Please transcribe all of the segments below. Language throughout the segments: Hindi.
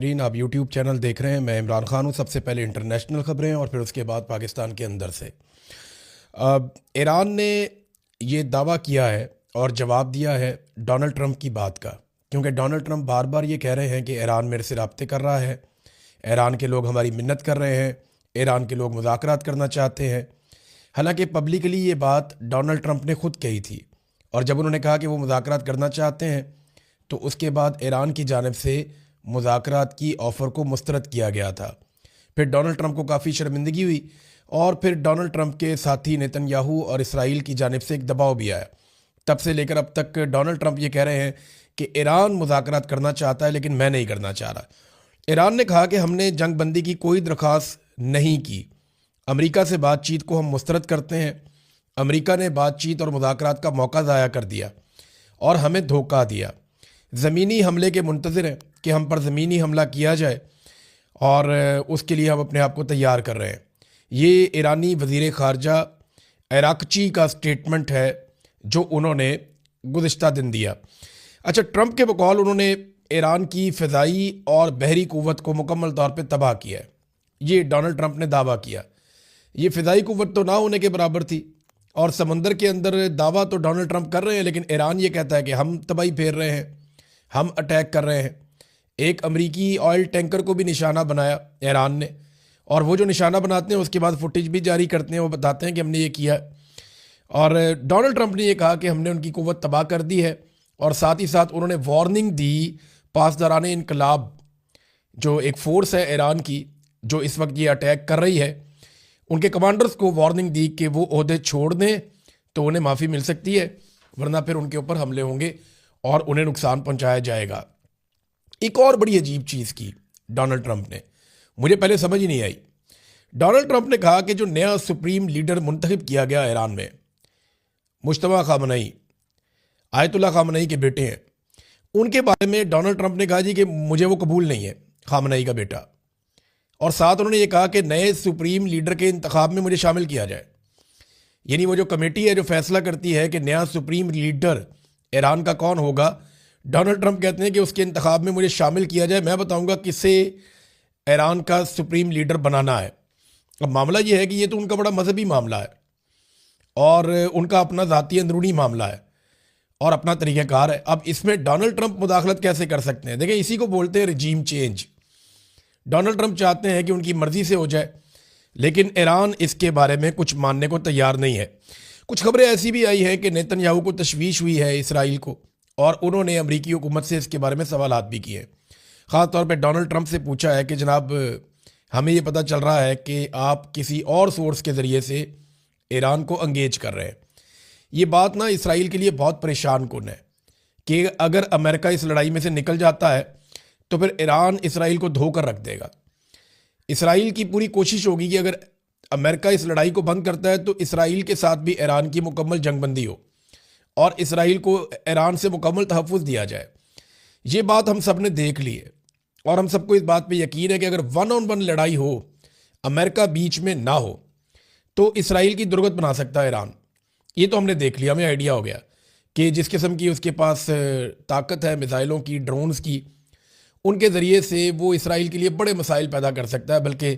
रीन आप यूट्यूब चैनल देख रहे हैं। मैं इमरान खान हूँ। सबसे पहले इंटरनेशनल ख़बरें और फिर उसके बाद पाकिस्तान के अंदर से। ईरान ने ये दावा किया है और जवाब दिया है डोनाल्ड ट्रंप की बात का, क्योंकि डोनाल्ड ट्रंप बार बार ये कह रहे हैं कि ईरान मेरे से रब्ते कर रहा है, ईरान के लोग हमारी मिन्नत कर रहे हैं, ईरान के लोग मुज़ाकरात करना चाहते हैं। हालांकि पब्लिकली ये बात डोनाल्ड ट्रंप ने खुद कही थी, और जब उन्होंने कहा कि वो मुज़ाकरात करना चाहते हैं तो उसके बाद ईरान की जानिब से मुज़ाकरात की ऑफ़र को मुस्तरद किया गया था। फिर डोनाल्ड ट्रंप को काफ़ी शर्मिंदगी हुई और फिर डोनाल्ड ट्रंप के साथी नेतन्याहू और इसराइल की जानिब से एक दबाव भी आया। तब से लेकर अब तक डोनाल्ड ट्रंप ये कह रहे हैं कि ईरान मुज़ाकरात करना चाहता है लेकिन मैं नहीं करना चाह रहा। ईरान ने कहा कि हमने जंग बंदी की कोई दरख्वास्त नहीं की, अमेरिका से बातचीत को हम मुस्तरद करते हैं। अमेरिका ने बातचीत और मुज़ाकरात का मौका ज़ाया कर दिया और हमें धोखा दिया। ज़मीनी हमले के मुंतज़िर हैं कि हम पर ज़मीनी हमला किया जाए और उसके लिए हम अपने आप को तैयार कर रहे हैं। ये ईरानी वज़ीर ख़ारजा अराक़ची का स्टेटमेंट है जो उन्होंने गुज़िश्ता दिन दिया। अच्छा, ट्रंप के बकौल उन्होंने ईरान की फ़िज़ाई और बहरी क़ुव्वत को मुकम्मल तौर पे तबाह किया है। ये डोनाल्ड ट्रंप ने दावा किया। ये फ़िज़ाई क़ुव्वत तो ना होने के बराबर थी, और समंदर के अंदर दावा तो डोनाल्ड ट्रंप कर रहे हैं, लेकिन ईरान ये कहता है कि हम तबाही फेर रहे हैं, हम अटैक कर रहे हैं। एक अमरीकी ऑयल टैंकर को भी निशाना बनाया ईरान ने, और वो जो निशाना बनाते हैं उसके बाद फुटेज भी जारी करते हैं, वो बताते हैं कि हमने ये किया। और डोनाल्ड ट्रंप ने ये कहा कि हमने उनकी कुव्वत तबाह कर दी है, और साथ ही साथ उन्होंने वार्निंग दी पासदारान इनकलाब, जो एक फ़ोर्स है ईरान की जो इस वक्त ये अटैक कर रही है, उनके कमांडर्स को वार्निंग दी कि वो ओहदे छोड़ दें तो उन्हें माफ़ी मिल सकती है, वरना फिर उनके ऊपर हमले होंगे और उन्हें नुकसान पहुंचाया जाएगा। एक और बड़ी अजीब चीज़ की डोनाल्ड ट्रंप ने, मुझे पहले समझ ही नहीं आई। डोनाल्ड ट्रंप ने कहा कि जो नया सुप्रीम लीडर मुंतखब किया गया ईरान में, मुश्तबा खामनई, आयतुल्ला खामनई के बेटे हैं, उनके बारे में डोनाल्ड ट्रंप ने कहा जी कि मुझे वो कबूल नहीं है, खामनई का बेटा। और साथ उन्होंने ये कहा कि नए सुप्रीम लीडर के इंतखाब में मुझे शामिल किया जाए। यानी वो जो कमेटी है जो फैसला करती है कि नया सुप्रीम लीडर ईरान का कौन होगा, डोनाल्ड ट्रंप कहते हैं कि उसके इंतखाब में मुझे शामिल किया जाए, मैं बताऊंगा किसे ईरान का सुप्रीम लीडर बनाना है। अब मामला ये है कि ये तो उनका बड़ा मजहबी मामला है और उनका अपना ज़ाती अंदरूनी मामला है और अपना तरीक़ाकार है। अब इसमें डोनाल्ड ट्रंप मुदाखलत कैसे कर सकते हैं? देखिए, इसी को बोलते हैं रजीम चेंज। डोनाल्ड ट्रंप चाहते हैं कि उनकी मर्ज़ी से हो जाए, लेकिन ईरान इसके बारे में कुछ मानने को तैयार नहीं है। कुछ खबरें ऐसी भी आई हैं कि नेतन्याहू को तशवीश हुई है इसराइल को, और उन्होंने अमरीकी हुकूमत से इसके बारे में सवालात भी किए। ख़ास तौर पे डोनाल्ड ट्रंप से पूछा है कि जनाब, हमें ये पता चल रहा है कि आप किसी और सोर्स के ज़रिए से ईरान को अंगेज कर रहे हैं। ये बात ना इसराइल के लिए बहुत परेशान कुन है कि अगर अमेरिका इस लड़ाई में से निकल जाता है तो फिर ईरान इसराइल को धोकर रख देगा। इसराइल की पूरी कोशिश होगी कि अगर अमेरिका इस लड़ाई को बंद करता है तो इसराइल के साथ भी ईरान की मुकम्मल जंगबंदी हो और इसराइल को ईरान से मुकम्मल तहफ़्फ़ुज़ दिया जाए। ये बात हम सब ने देख ली है और हम सबको इस बात पे यकीन है कि अगर 1-on-1 लड़ाई हो, अमेरिका बीच में ना हो, तो इसराइल की दुर्गत बना सकता है ईरान। ये तो हमने देख लिया, हमें आइडिया हो गया कि जिस किस्म की उसके पास ताकत है मिसाइलों की, ड्रोन्स की, उनके ज़रिए से वो इसराइल के लिए बड़े मसाइल पैदा कर सकता है। बल्कि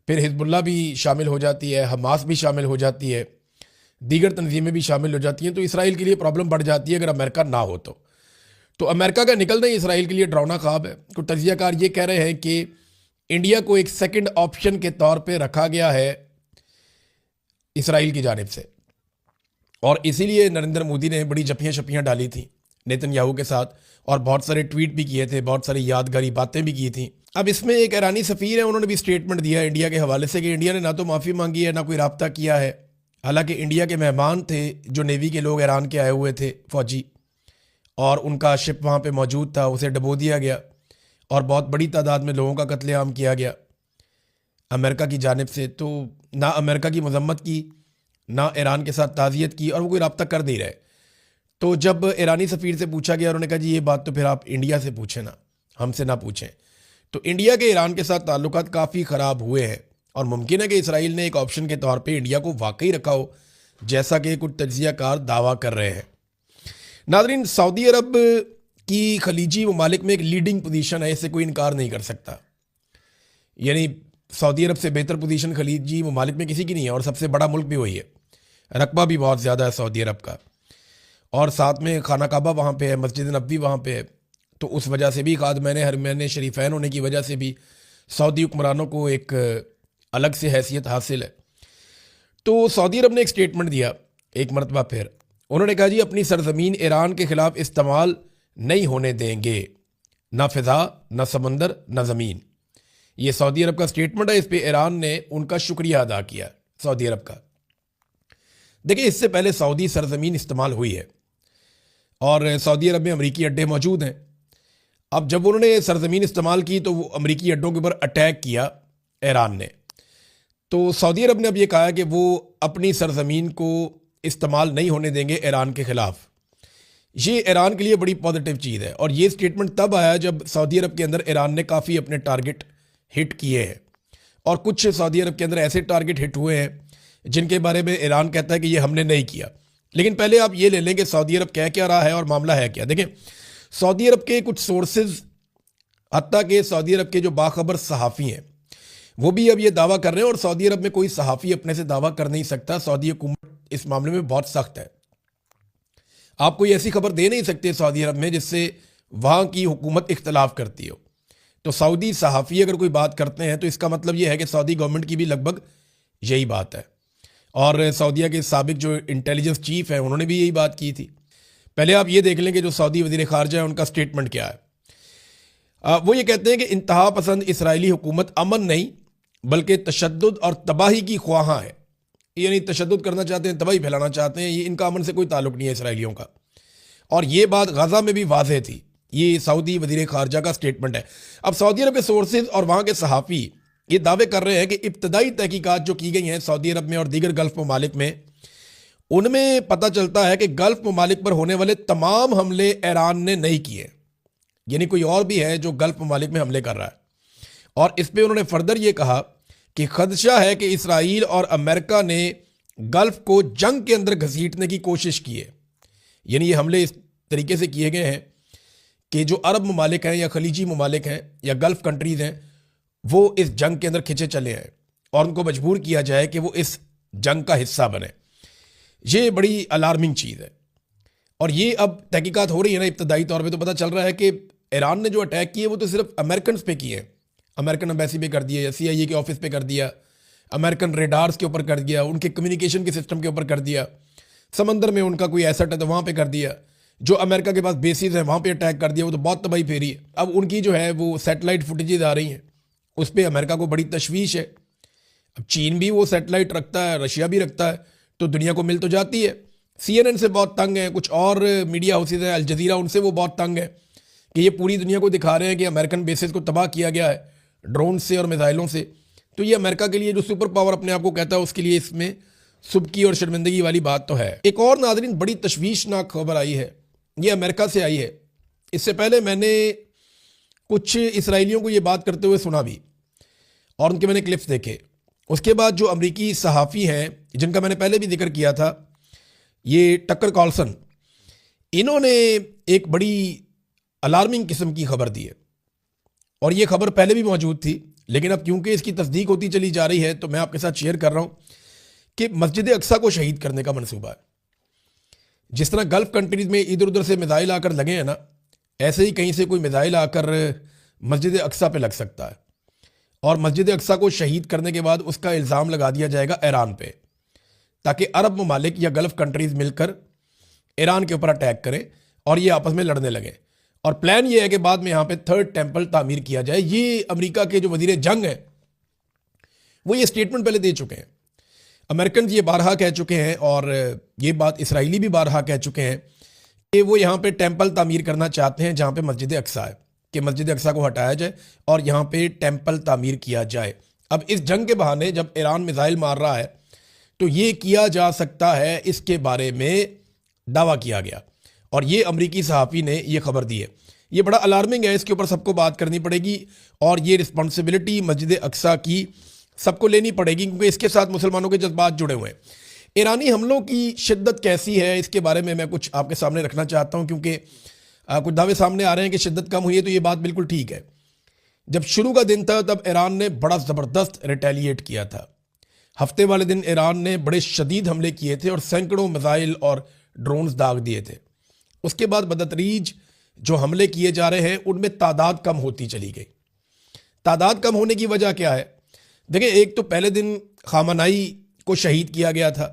फिर हिजबुल्लाह भी शामिल हो जाती है, हमास भी शामिल हो जाती है, दीगर तंजीमें भी शामिल हो जाती हैं, तो इसराइल के लिए प्रॉब्लम बढ़ जाती है अगर अमेरिका ना हो तो अमेरिका का निकलना ही इसराइल के लिए डरावना ख्वाब है। कुछ तजियाकार ये कह रहे हैं कि इंडिया को एक सेकंड ऑप्शन के तौर पे रखा गया है इसराइल की जानिब से, और इसीलिए नरेंद्र मोदी ने बड़ी जपियाँ शपियाँ डाली थी नेतन्याहू के साथ और बहुत सारे ट्वीट भी किए थे, बहुत सारी यादगारी बातें भी की थी। अब इसमें एक ईरानी सफ़ीर है, उन्होंने भी स्टेटमेंट दिया है इंडिया के हवाले से कि इंडिया ने ना तो माफ़ी मांगी है, ना कोई रब्ता किया है। हालांकि इंडिया के मेहमान थे जो नेवी के लोग ईरान के आए हुए थे, फ़ौजी, और उनका शिप वहाँ पे मौजूद था, उसे डबो दिया गया और बहुत बड़ी तादाद में लोगों का कत्लेआम किया गया अमेरिका की जानिब से। तो ना अमेरिका की मजम्मत की, ना ईरान के साथ ताज़ियत की, और वो कोई रब्ता कर दे रहे। तो जब ईरानी सफ़ीर से पूछा गया, उन्होंने कहा जी ये बात तो फिर आप इंडिया से पूछें ना, हमसे ना पूछें। तो इंडिया के ईरान के साथ ताल्लुकात काफ़ी ख़राब हुए हैं और मुमकिन है कि इसराइल ने एक ऑप्शन के तौर पे इंडिया को वाकई रखा हो, जैसा कि कुछ तजियाकार दावा कर रहे हैं। नाज़रीन, सऊदी अरब कि खलीजी ममालिक में एक लीडिंग पोजीशन है, इससे कोई इनकार नहीं कर सकता। यानी सऊदी अरब से बेहतर पोजीशन खलीजी ममालिक में किसी की नहीं है, और सबसे बड़ा मुल्क भी वही है, रकबा भी बहुत ज़्यादा है सऊदी अरब का, और साथ में खाना काबा वहाँ पे है, मस्जिद नबवी वहाँ पे है। तो उस वजह से भी खादमैन हरमैन शरीफैन होने की वजह से भी सऊदी हुक्मरानों को एक अलग से हैसियत हासिल है। तो सऊदी अरब ने एक स्टेटमेंट दिया एक मरतबा फिर, उन्होंने कहा जी अपनी सरजमीन ईरान के ख़िलाफ़ इस्तेमाल नहीं होने देंगे, ना फ़िज़ा, ना समंदर, ना ज़मीन। ये सऊदी अरब का स्टेटमेंट है, इस पर ईरान ने उनका शुक्रिया अदा किया सऊदी अरब का। देखिए, इससे पहले सऊदी सरजमीन इस्तेमाल हुई है और सऊदी अरब में अमरीकी अड्डे मौजूद हैं। अब जब उन्होंने सरजमीन इस्तेमाल की तो वो अमरीकी अड्डों के ऊपर अटैक किया ईरान ने। तो सऊदी अरब ने अब ये कहा है कि वो अपनी सरजमीन को इस्तेमाल नहीं होने देंगे ईरान के ख़िलाफ़। ये ईरान के लिए बड़ी पॉजिटिव चीज़ है, और ये स्टेटमेंट तब आया जब सऊदी अरब के अंदर ईरान ने काफ़ी अपने टारगेट हिट किए हैं, और कुछ सऊदी अरब के अंदर ऐसे टारगेट हिट हुए हैं जिनके बारे में ईरान कहता है कि ये हमने नहीं किया। लेकिन पहले आप ये ले लें कि सऊदी अरब कह क्या रहा है और मामला है क्या। देखें, सऊदी अरब के कुछ सोर्सेज, हत्ता कि सऊदी अरब के जो बाखबर सहाफ़ी हैं वो भी अब ये दावा कर रहे हैं, और सऊदी अरब में कोई सहाफ़ी अपने से दावा कर नहीं सकता। सऊदी हुकूमत इस मामले में बहुत सख्त है। आप कोई ऐसी खबर दे नहीं सकते सऊदी अरब में जिससे वहाँ की हुकूमत इख्तलाफ करती हो। तो सऊदी सहाफ़ी अगर कोई बात करते हैं तो इसका मतलब ये है कि सऊदी गवर्नमेंट की भी लगभग यही बात है, और सऊदीया के साबिक जो इंटेलिजेंस चीफ हैं उन्होंने भी यही बात की थी। पहले आप ये देख लें कि जो सऊदी वज़ीर ख़ारजा है उनका स्टेटमेंट क्या है। वो ये कहते हैं कि इंतहा पसंद इसराइली हुकूमत अमन नहीं बल्कि तशद्दुद और तबाही की ख्वाहां है। यानी तशद्दुद करना चाहते हैं, तबाही फैलाना चाहते हैं। ये इनका अमन से कोई ताल्लुक नहीं है इसराइलियों का, और ये बात गजा में भी वाज़ेह थी। ये सऊदी वज़ीर ख़ारजा का स्टेटमेंट है। अब सऊदी अरब के सोर्सेज और वहाँ के सहाफ़ी ये दावे कर रहे हैं कि इब्तदाई तहकीकात जो की गई हैं सऊदी अरब में और दीगर गल्फ़ ममालिक में, उनमें पता चलता है कि गल्फ़ ममालिक पर होने वाले तमाम हमले ईरान ने नहीं किए। यानी कोई और भी है जो गल्फ़ ममालिक में हमले कर रहा है। और इस पर उन्होंने फर्दर ये कहा कि खदशा है कि इसराइल और अमेरिका ने गल्फ़ को जंग के अंदर घसीटने की कोशिश की है। यानी ये हमले इस तरीके से किए गए हैं कि जो अरब ममालिक हैं या खलीजी ममालिक हैं या गल्फ़ कंट्रीज़ हैं वो इस जंग के अंदर खिंचे चले हैं, और उनको मजबूर किया जाए कि वो इस जंग का हिस्सा बने। ये बड़ी अलार्मिंग चीज़ है, और ये अब तहकीकात हो रही है ना। इब्तदाई तौर पे तो पता चल रहा है कि ईरान ने जो अटैक किए वो तो सिर्फ अमेरिकन पे किए हैं, अमेरिकन एम्बेसी पे कर दिया या CIA के ऑफिस पे कर दिया, अमेरिकन रेडार्स के ऊपर कर दिया, उनके कम्युनिकेशन के सिस्टम के ऊपर कर दिया, समंदर में उनका कोई एसेट है तो वहाँ पे कर दिया, जो अमेरिका के पास बेसिस है वहाँ पे अटैक कर दिया। वो तो बहुत तबाही फेरी है। अब उनकी जो है वो सैटेलाइट फुटेजेज आ रही हैं, उस पर अमेरिका को बड़ी तशवीश है। अब चीन भी वो सैटेलाइट रखता है, रशिया भी रखता है, तो दुनिया को मिल तो जाती है। CNN से बहुत तंग है, कुछ और मीडिया हाउसेज हैं, अल जज़ीरा, उनसे वो बहुत तंग है कि ये पूरी दुनिया को दिखा रहे हैं कि अमेरिकन बेसिस को तबाह किया गया है ड्रोन से और मिसाइलों से। तो ये अमेरिका के लिए जो सुपर पावर अपने आप को कहता है उसके लिए इसमें सुबकी और शर्मिंदगी वाली बात तो है। एक और नाज़रीन बड़ी तशवीशनाक खबर आई है, ये अमेरिका से आई है। इससे पहले मैंने कुछ इसराइलियों को ये बात करते हुए सुना भी, और उनके मैंने क्लिप्स देखे। उसके बाद जो अमरीकी सहाफ़ी हैं जिनका मैंने पहले भी जिक्र किया था, ये टकर कार्लसन, इन्होंने एक बड़ी अलार्मिंग किस्म की खबर दी है। और ये खबर पहले भी मौजूद थी, लेकिन अब क्योंकि इसकी तस्दीक होती चली जा रही है तो मैं आपके साथ शेयर कर रहा हूँ कि मस्जिद अक्सा को शहीद करने का मनसूबा है। जिस तरह गल्फ़ कंट्रीज़ में इधर उधर से मिसाइल आकर लगे हैं ना, ऐसे ही कहीं से कोई मिसाइल आकर मस्जिद अक्सा पे लग सकता है, और मस्जिद अक्सा को शहीद करने के बाद उसका इल्ज़ाम लगा दिया जाएगा ईरान पे, ताकि अरब ममालिक या गल्फ़ कंट्रीज़ मिलकर ईरान के ऊपर अटैक करें और ये आपस में लड़ने लगे। और प्लान ये है कि बाद में यहाँ पे थर्ड टेम्पल तामीर किया जाए। ये अमेरिका के जो वज़ीर जंग हैं वो ये स्टेटमेंट पहले दे चुके हैं, अमेरिकन ये बारहा कह चुके हैं, और ये बात इसराइली भी बारहा कह चुके हैं कि वो यहाँ पे टेम्पल तामीर करना चाहते हैं जहाँ पे मस्जिद अक्सा है, कि मस्जिद अक्सा को हटाया जाए और यहाँ पे टेम्पल तामीर किया जाए। अब इस जंग के बहाने जब ईरान मिसाइल मार रहा है तो ये किया जा सकता है, इसके बारे में दावा किया गया, और ये अमरीकी सहाफ़ी ने ये खबर दी है। ये बड़ा अलार्मिंग है, इसके ऊपर सबको बात करनी पड़ेगी, और ये रिस्पॉन्सिबिलिटी मस्जिद अक्सा की सबको लेनी पड़ेगी, क्योंकि इसके साथ मुसलमानों के जज्बात जुड़े हुए हैं। ईरानी हमलों की शिद्दत कैसी है इसके बारे में मैं कुछ आपके सामने रखना चाहता हूँ, क्योंकि कुछ दावे सामने आ रहे हैं कि शिद्दत कम हुई है, तो ये बात बिल्कुल ठीक है। जब शुरू का दिन था तब ईरान ने बड़ा ज़बरदस्त रिटेलिएट किया था। हफ्ते वाले दिन ईरान ने बड़े शदीद हमले किए थे और सैकड़ों मिसाइल और ड्रोन्स दाग दिए थे। उसके बाद बदतरीज जो हमले किए जा रहे हैं उनमें तादाद कम होती चली गई। तादाद कम होने की वजह क्या है? देखिए, एक तो पहले दिन खामनाई को शहीद किया गया था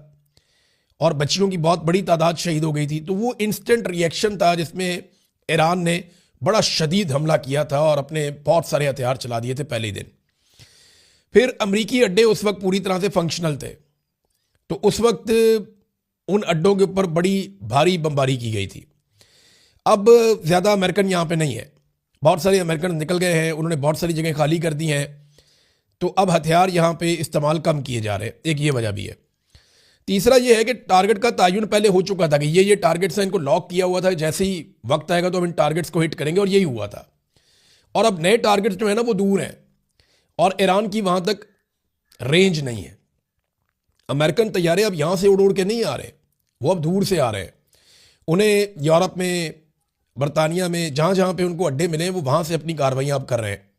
और बच्चियों की बहुत बड़ी तादाद शहीद हो गई थी, तो वो इंस्टेंट रिएक्शन था जिसमें ईरान ने बड़ा शदीद हमला किया था और अपने बहुत सारे हथियार चला दिए थे पहले ही दिन। फिर अमरीकी अड्डे उस वक्त पूरी तरह से फंक्शनल थे, तो उस वक्त उन अड्डों के ऊपर बड़ी भारी बमबारी की गई थी। अब ज़्यादा अमेरिकन यहाँ पे नहीं है, बहुत सारे अमेरिकन निकल गए हैं, उन्होंने बहुत सारी जगह खाली कर दी हैं, तो अब हथियार यहाँ पे इस्तेमाल कम किए जा रहे हैं। एक ये वजह भी है। तीसरा ये है कि टारगेट का तयन पहले हो चुका था कि ये टारगेट्स हैं, इनको लॉक किया हुआ था, जैसे ही वक्त आएगा तो हम इन टारगेट्स को हिट करेंगे, और यही हुआ था। और अब नए टारगेट्स जो है ना वो दूर हैं और ईरान की वहाँ तक रेंज नहीं है। अमेरिकन तैयारे अब यहाँ से उड़ उड़ के नहीं आ रहे, वो अब दूर से आ रहे हैं। उन्हें यूरोप में, बरतानिया में, जहाँ जहाँ पे उनको अड्डे मिले हैं वो वहाँ से अपनी कार्रवाइयाँ अब कर रहे हैं।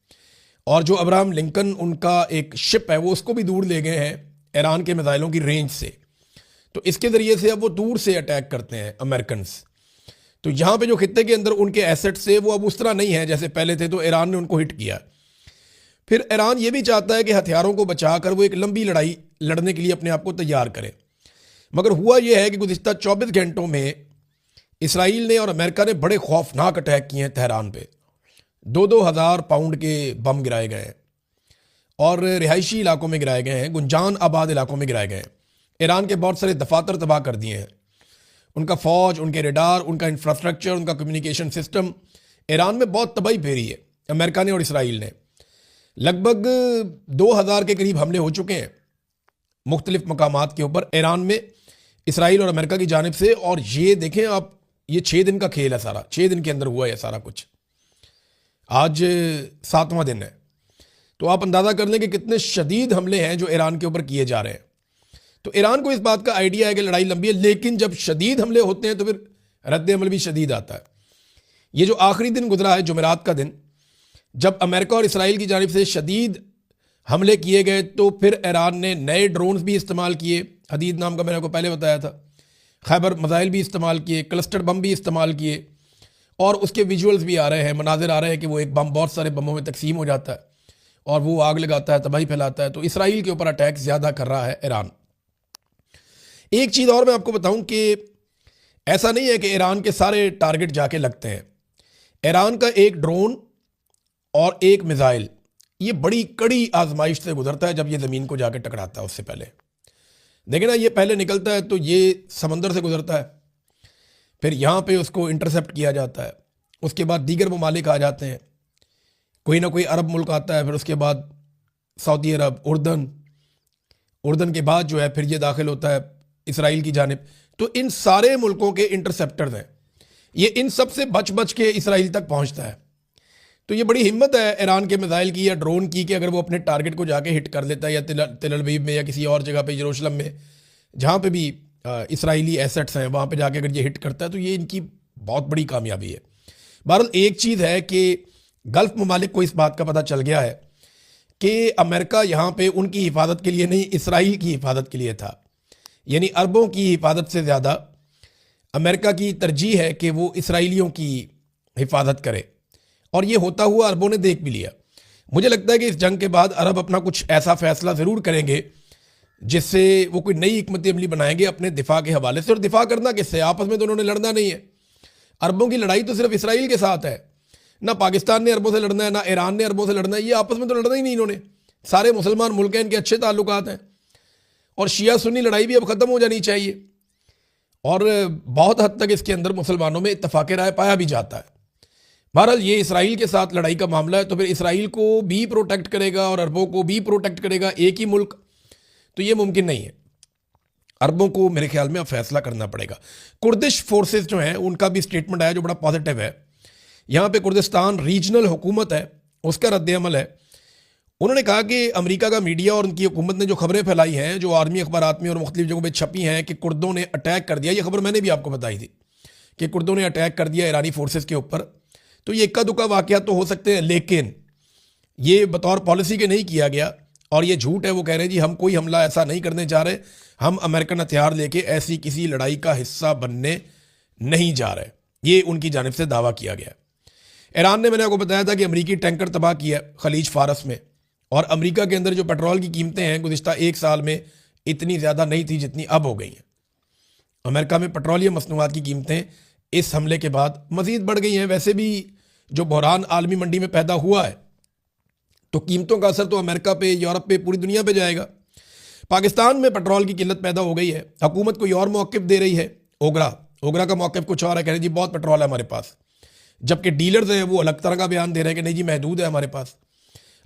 और जो अब्राहम लिंकन उनका एक शिप है वो उसको भी दूर ले गए हैं ईरान के मिसाइलों की रेंज से, तो इसके ज़रिए से अब वो दूर से अटैक करते हैं अमेरिकन। तो यहाँ पे जो खित्ते के अंदर उनके एसेट्स थे वो अब उस तरह नहीं है जैसे पहले थे, तो ईरान ने उनको हिट किया। फिर ईरान ये भी चाहता है कि हथियारों को बचाकर वो एक लंबी लड़ाई लड़ने के लिए अपने आप को तैयार करे। मगर हुआ ये है कि गुज़िश्ता 24 घंटों में इसराइल ने और अमेरिका ने बड़े खौफनाक अटैक किए हैं तेहरान पे। 2-2 हज़ार पाउंड के बम गिराए गए हैं और रिहायशी इलाकों में गिराए गए हैं, गुंजान आबाद इलाकों में गिराए गए हैं। ईरान के बहुत सारे दफातर तबाह कर दिए हैं, उनका फ़ौज, उनके रेडार, उनका इंफ्रास्ट्रक्चर, उनका कम्युनिकेशन सिस्टम। ईरान में बहुत तबाही फेरी है अमेरिका ने और इसराइल ने। लगभग 2000 के करीब हमले हो चुके हैं मुख्तलिफ मकामात के ऊपर ईरान में, इसराइल और अमेरिका की जानिब से। और ये देखें आप, ये 6 दिन का खेल है सारा, 6 दिन के अंदर हुआ है सारा कुछ। आज 7वां दिन है, तो आप अंदाज़ा कर लें कि कितने शदीद हमले हैं जो ईरान के ऊपर किए जा रहे हैं। तो ईरान को इस बात का आइडिया है कि लड़ाई लंबी है, लेकिन जब शदीद हमले होते हैं तो फिर रद्द अमल भी शदीद आता है। ये जो आखिरी दिन गुजरा है, जुमेरात का दिन, जब अमेरिका और इसराइल की जानिब से शदीद हमले किए गए, तो फिर ईरान ने नए ड्रोन्स भी इस्तेमाल किए। हदीद नाम का मैंने आपको पहले बताया था। खैबर मिसाइल भी इस्तेमाल किए, क्लस्टर बम भी इस्तेमाल किए, और उसके विजुअल्स भी आ रहे हैं, मनाजिर आ रहे हैं कि वो एक बम बहुत सारे बमों में तकसीम हो जाता है और वो आग लगाता है, तबाही फैलाता है। तो इसराइल के ऊपर अटैक ज़्यादा कर रहा है ईरान। एक चीज़ और मैं आपको बताऊं कि ऐसा नहीं है कि ईरान के सारे टारगेट जाके लगते हैं। ईरान का एक ड्रोन और एक मिसाइल ये बड़ी कड़ी आजमाइश से गुजरता है जब ये ज़मीन को जाके टकराता है। उससे पहले देखिए ना, ये पहले निकलता है तो ये समंदर से गुजरता है, फिर यहाँ पे उसको इंटरसेप्ट किया जाता है, उसके बाद दीगर ममालिक आ जाते हैं, कोई ना कोई अरब मुल्क आता है, फिर उसके बाद सऊदी अरब, उर्दन के बाद जो है फिर ये दाखिल होता है इसराइल की जानिब। तो इन सारे मुल्कों के इंटरसेप्टर्स हैं, ये इन सब से बच बच के इसराइल तक पहुंचता है। तो ये बड़ी हिम्मत है ईरान के मिसाइल की या ड्रोन की कि अगर वो अपने टारगेट को जाके हिट कर लेता है, या तेल अवीव में या किसी और जगह पे, यरूशलेम में, जहाँ पे भी इसराइली एसेट्स हैं, वहाँ पे जाके अगर ये हिट करता है तो ये इनकी बहुत बड़ी कामयाबी है। बहरहाल एक चीज़ है कि गल्फ़ ममालिक को इस बात का पता चल गया है कि अमेरिका यहाँ पे उनकी हिफाजत के लिए नहीं, इसराइल की हिफाजत के लिए था। यानी अरबों की हिफाजत से ज़्यादा अमेरिका की तरजीह है कि वो इसराइलियों की हिफाजत करे, और ये होता हुआ अरबों ने देख भी लिया। मुझे लगता है कि इस जंग के बाद अरब अपना कुछ ऐसा फैसला ज़रूर करेंगे जिससे वो कोई नई हिकमत अमली बनाएंगे अपने दिफा के हवाले से। और दिफा करना किससे? आपस में तो उन्होंने लड़ना नहीं है। अरबों की लड़ाई तो सिर्फ इसराइल के साथ है, ना पाकिस्तान ने अरबों से लड़ना है, ना ईरान ने अरबों से लड़ना है। ये आपस में तो लड़ना ही नहीं इन्होंने। सारे मुसलमान मुल्क हैं, इनके अच्छे ताल्लुकात हैं, और शिया सुन्नी लड़ाई भी अब ख़त्म हो जानी चाहिए। और बहुत हद तक इसके अंदर मुसलमानों में इत्तफाक राय पाया भी जाता है। बहरहाल ये इसराइल के साथ लड़ाई का मामला है, तो फिर इसराइल को भी प्रोटेक्ट करेगा और अरबों को भी प्रोटेक्ट करेगा एक ही मुल्क, तो ये मुमकिन नहीं है। अरबों को मेरे ख्याल में अब फैसला करना पड़ेगा। कुर्दिश फोर्सेस जो हैं उनका भी स्टेटमेंट आया जो बड़ा पॉजिटिव है। यहाँ पे कुर्दिस्तान रीजनल हुकूमत है, उसका रद्द-ए-अमल है। उन्होंने कहा कि अमेरिका का मीडिया और उनकी हुकूमत ने जो खबरें फैलाई हैं, जो आर्मी अखबारात में और मुख्तलिफ जगहों पर छपी हैं कि कुर्दों ने अटैक कर दिया, ये खबर मैंने भी आपको बताई थी कि कुर्दों ने अटैक कर दिया ईरानी फोर्सेस के ऊपर, तो ये इक्का दुक्का वाकयात तो हो सकते हैं, लेकिन ये बतौर पॉलिसी के नहीं किया गया और ये झूठ है। वो कह रहे हैं जी हम कोई हमला ऐसा नहीं करने जा रहे, हम अमेरिकन हथियार लेके ऐसी किसी लड़ाई का हिस्सा बनने नहीं जा रहे, ये उनकी जानिब से दावा किया गया। ईरान ने, मैंने आपको बताया था कि अमेरिकी टैंकर तबाह किया खलीज फारस में, और अमेरिका के अंदर जो पेट्रोल की कीमतें हैं गुज़िश्ता एक साल में इतनी ज़्यादा नहीं थी जितनी अब हो गई हैं। अमेरिका में पेट्रोलियम मसनूआत की कीमतें इस हमले के बाद मज़ीद बढ़ गई हैं। वैसे भी जो बहरान आलमी मंडी में पैदा हुआ है तो कीमतों का असर तो अमेरिका पे, यूरोप पे, पूरी दुनिया पे जाएगा। पाकिस्तान में पेट्रोल की किल्लत पैदा हो गई है, हुकूमत कोई और मौक़िफ़ दे रही है। ओगरा का मौक़िफ़ कुछ और है, कह रहे जी बहुत पेट्रोल है हमारे पास, जबकि डीलर्स हैं वो अलग तरह का बयान दे रहे हैं कि नहीं जी महदूद है हमारे पास।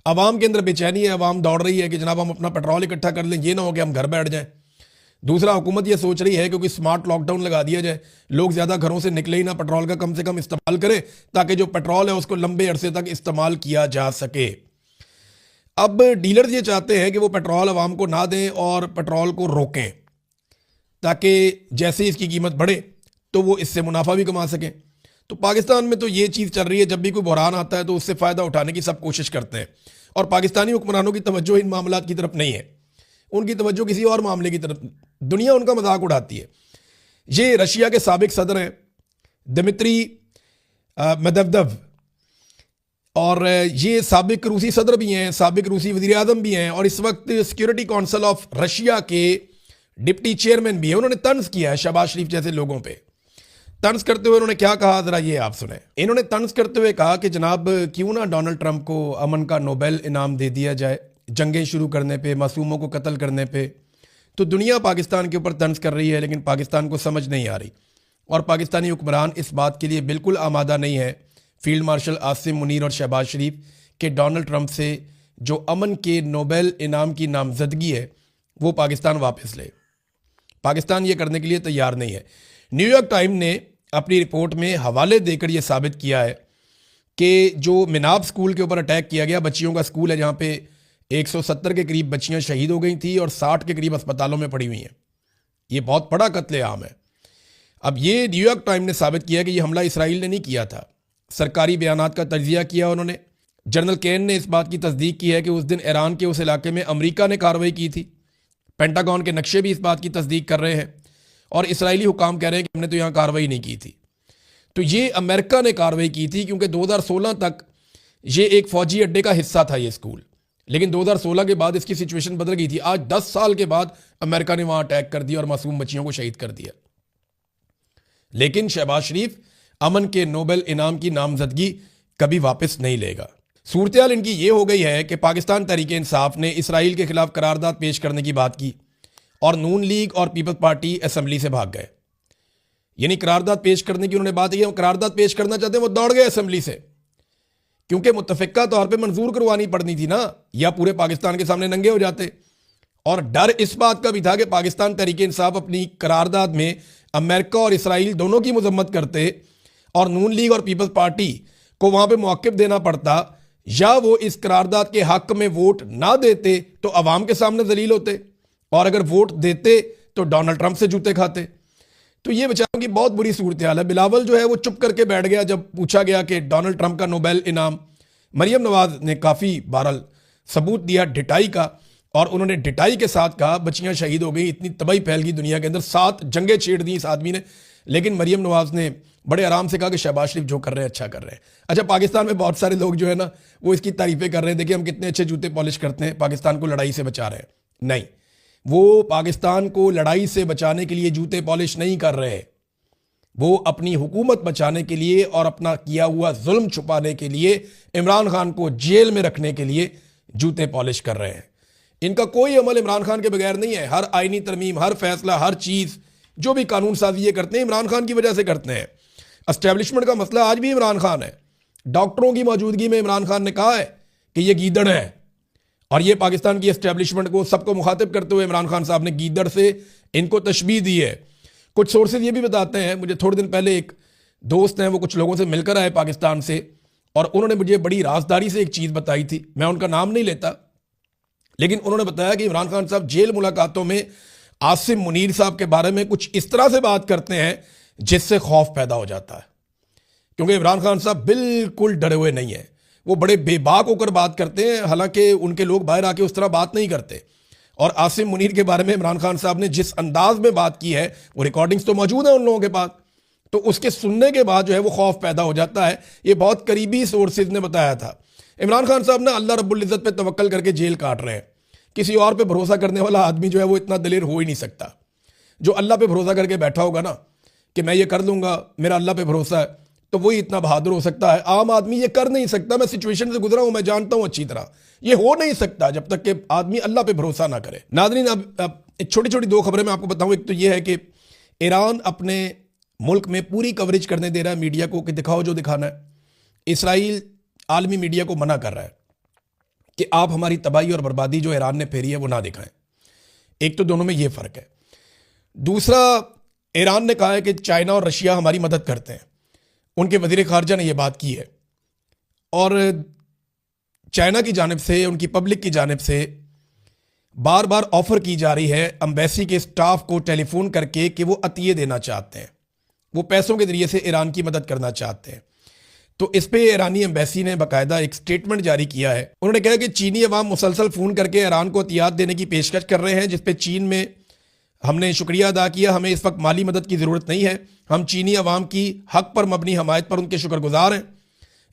आवाम के अंदर बेचैनी है, आवाम दौड़ रही है कि जनाब हम अपना पेट्रोल इकट्ठा कर लें, ये ना हो कि हम घर बैठ जाएं। दूसरा, हुकूमत ये सोच रही है क्योंकि स्मार्ट लॉकडाउन लगा दिया जाए, लोग ज़्यादा घरों से निकले ही ना, पेट्रोल का कम से कम इस्तेमाल करें ताकि जो पेट्रोल है उसको लंबे अरसे तक इस्तेमाल किया जा सके। अब डीलर्स ये चाहते हैं कि वो पेट्रोल आवाम को ना दें और पेट्रोल को रोकें, ताकि जैसे इसकी कीमत बढ़े तो वो इससे मुनाफा भी कमा सकें। तो पाकिस्तान में तो ये चीज़ चल रही है, जब भी कोई बहरान आता है तो उससे फ़ायदा उठाने की सब कोशिश करते हैं, और पाकिस्तानी हुक्मरानों की तवज्जो इन मामलात की तरफ नहीं है, उनकी तवज्जो किसी और मामले की तरफ, दुनिया उनका मजाक उड़ाती है। ये रशिया के साबिक सदर हैं दिमित्री मेदवेदेव, और ये साबिक रूसी सदर भी हैं, साबिक रूसी वज़ीर आज़म भी हैं, और इस वक्त सिक्योरिटी काउंसिल ऑफ रशिया के डिप्टी चेयरमैन भी हैं। उन्होंने तंज किया है शहबाज शरीफ जैसे लोगों पर। तंज करते हुए उन्होंने क्या कहा, जरा ये आप सुने। इन्होंने तंज करते हुए कहा कि जनाब क्यों ना डोनाल्ड ट्रंप को अमन का नोबेल इनाम दे दिया जाए, जंगें शुरू करने पे, मासूमों को कत्ल करने पे। तो दुनिया पाकिस्तान के ऊपर तंज कर रही है, लेकिन पाकिस्तान को समझ नहीं आ रही, और पाकिस्तानी हुक्मरान इस बात के लिए बिल्कुल आमादा नहीं है, फील्ड मार्शल आसिम मुनीर और शहबाज शरीफ, के डोनाल्ड ट्रंप से जो अमन के नोबेल इनाम की नामजदगी है वो पाकिस्तान वापस ले। पाकिस्तान ये करने के लिए तैयार नहीं है। न्यूयॉर्क टाइम ने अपनी रिपोर्ट में हवाले देकर यह साबित किया है कि जो मिनाब स्कूल के ऊपर अटैक किया गया, बच्चियों का स्कूल है जहाँ पे 170 के करीब बच्चियाँ शहीद हो गई थी और 60 के करीब अस्पतालों में पड़ी हुई हैं। ये बहुत बड़ा कत्लेआम है। अब ये न्यूयॉर्क टाइम ने साबित किया कि ये हमला इसराइल ने नहीं किया था, सरकारी बयानात का तजिया किया उन्होंने। जनरल केन ने इस बात की तस्दीक की है कि उस दिन ईरान के उस इलाके में अमेरिका ने कार्रवाई की थी। पेंटागन के नक्शे भी इस बात की तस्दीक कर रहे हैं, और इसराइली हुकाम कह रहे हैं कि हमने तो यहाँ कार्रवाई नहीं की थी। तो ये अमेरिका ने कार्रवाई की थी, क्योंकि 2016 तक ये एक फौजी अड्डे का हिस्सा था ये स्कूल, लेकिन 2016 के बाद इसकी सिचुएशन बदल गई थी। आज 10 साल के बाद अमेरिका ने वहाँ अटैक कर दिया और मासूम बच्चियों को शहीद कर दिया। लेकिन शहबाज शरीफ अमन के नोबेल इनाम की नामजदगी कभी वापस नहीं लेगा। सूरत-ए-हाल इनकी ये हो गई है कि पाकिस्तान तहरीक इंसाफ ने इसराइल के खिलाफ करारदाद पेश करने की बात की, और नून लीग और पीपल्स पार्टी असेंबली से भाग गए। यानी करारदाद पेश करने की उन्होंने बात की, हम करारदाद पेश करना चाहते हैं, वो दौड़ गए असेंबली से, क्योंकि मुत्तफ़िका तौर पे मंजूर करवानी पड़नी थी ना, या पूरे पाकिस्तान के सामने नंगे हो जाते। और डर इस बात का भी था कि पाकिस्तान तहरीक इंसाफ अपनी करारदाद में अमेरिका और इसराइल दोनों की मजम्मत करते, और नून लीग और पीपल्स पार्टी को वहाँ पर मौक़िफ़ देना पड़ता, या वो इस करारदाद के हक़ में वोट ना देते तो अवाम के सामने जलील होते, और अगर वोट देते तो डोनाल्ड ट्रंप से जूते खाते। तो ये बेचारों की बहुत बुरी सूरत हाल है। बिलावल जो है वो चुप करके बैठ गया जब पूछा गया कि डोनाल्ड ट्रंप का नोबेल इनाम। मरियम नवाज ने काफ़ी बहरहाल सबूत दिया ढिठाई का, और उन्होंने ढिठाई के साथ कहा बच्चियां शहीद हो गई, इतनी तबाही फैल गई दुनिया के अंदर, 7 जंगें छेड़ दी इस आदमी ने। लेकिन मरियम नवाज ने बड़े आराम से कहा कि शहबाज शरीफ जो कर रहे हैं अच्छा कर रहे हैं। अच्छा, पाकिस्तान में बहुत सारे लोग जो है ना वो इसकी तारीफें कर रहे हैं, देखिए हम कितने अच्छे जूते पॉलिश करते हैं, पाकिस्तान को लड़ाई से बचा रहे हैं। नहीं, वो पाकिस्तान को लड़ाई से बचाने के लिए जूते पॉलिश नहीं कर रहे, वो अपनी हुकूमत बचाने के लिए और अपना किया हुआ जुल्म छुपाने के लिए, इमरान खान को जेल में रखने के लिए जूते पॉलिश कर रहे हैं। इनका कोई अमल इमरान खान के बगैर नहीं है। हर आईनी तरमीम, हर फैसला, हर चीज़, जो भी कानून साजी ये करते हैं इमरान खान की वजह से करते हैं। एस्टेब्लिशमेंट का मसला आज भी इमरान खान है। डॉक्टरों की मौजूदगी में इमरान खान ने कहा है कि ये गीदड़ है, और ये पाकिस्तान की एस्टेब्लिशमेंट को सबको मुखातिब करते हुए इमरान खान साहब ने गीदड़ से इनको तशबीह दी है। कुछ सोर्सेज ये भी बताते हैं, मुझे थोड़े दिन पहले एक दोस्त हैं वो कुछ लोगों से मिलकर आए पाकिस्तान से, और उन्होंने मुझे बड़ी राजदारी से एक चीज़ बताई थी, मैं उनका नाम नहीं लेता, लेकिन उन्होंने बताया कि इमरान खान साहब जेल मुलाकातों में आसिम मुनीर साहब के बारे में कुछ इस तरह से बात करते हैं जिससे खौफ पैदा हो जाता है। क्योंकि इमरान खान साहब बिल्कुल डरे हुए नहीं है, वो बड़े बेबाक होकर बात करते हैं, हालांकि उनके लोग बाहर आके उस तरह बात नहीं करते। और आसिम मुनीर के बारे में इमरान खान साहब ने जिस अंदाज में बात की है, वो रिकॉर्डिंग्स तो मौजूद है उन लोगों के पास, तो उसके सुनने के बाद जो है वो खौफ पैदा हो जाता है। ये बहुत करीबी सोर्सेज ने बताया था। इमरान खान साहब ना अल्लाह रब्बुल इज़्ज़त पे तवक्कल करके जेल काट रहे हैं। किसी और पे भरोसा करने वाला आदमी जो है वो इतना दलेर हो ही नहीं सकता। जो अल्लाह पे भरोसा करके बैठा होगा ना कि मैं ये कर लूँगा, मेरा अल्लाह पे भरोसा है, तो वही इतना बहादुर हो सकता है। आम आदमी ये कर नहीं सकता। मैं सिचुएशन से गुजरा हूं, मैं जानता हूं अच्छी तरह, ये हो नहीं सकता जब तक कि आदमी अल्लाह पे भरोसा ना करे। नाज़रीन, अब छोटी छोटी दो खबरें मैं आपको बताऊं। एक तो ये है कि ईरान अपने मुल्क में पूरी कवरेज करने दे रहा है मीडिया को कि दिखाओ जो दिखाना है। इसराइल आलमी मीडिया को मना कर रहा है कि आप हमारी तबाही और बर्बादी जो ईरान ने फेरी है वो ना दिखाएं। एक तो दोनों में ये फ़र्क है। दूसरा, ईरान ने कहा है कि चाइना और रशिया हमारी मदद करते हैं। उनके वज़ीर ख़ारजा ने यह बात की है। और चाइना की जानिब से, उनकी पब्लिक की जानिब से बार बार ऑफ़र की जा रही है एम्बेसी के स्टाफ को टेलीफोन करके कि वो अतिये देना चाहते हैं, वो पैसों के ज़रिए से ईरान की मदद करना चाहते हैं। तो इस पे ईरानी एम्बेसी ने बाकायदा एक स्टेटमेंट जारी किया है। उन्होंने कहा कि चीनी अवाम मुसलसल फ़ोन करके ईरान को अतियात देने की पेशकश कर रहे हैं, जिस पे चीन में हमने शुक्रिया अदा किया। हमें इस वक्त माली मदद की ज़रूरत नहीं है। हम चीनी अवाम की हक पर मबनी हमायत पर उनके शुक्रगुजार हैं।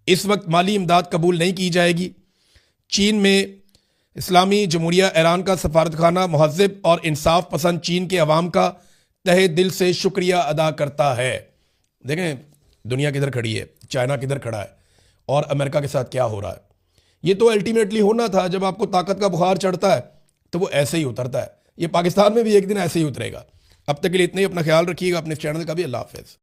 इस वक्त माली इमदाद कबूल नहीं की जाएगी। चीन में इस्लामी जमहूरिया ईरान का सफारतखाना महज़्ज़ब और इंसाफ पसंद चीन के अवाम का तहे दिल से शुक्रिया अदा करता है। देखें दुनिया किधर खड़ी है, चाइना किधर खड़ा है और अमेरिका के साथ क्या हो रहा है। ये तो अल्टीमेटली होना था। जब आपको ताकत का बुखार चढ़ता है तो वो ऐसे ही उतरता है। ये पाकिस्तान में भी एक दिन ऐसे ही उतरेगा। अब तक के लिए इतना ही। अपना ख्याल रखिएगा, अपने चैनल का भी। अल्लाह हाफ़िज़।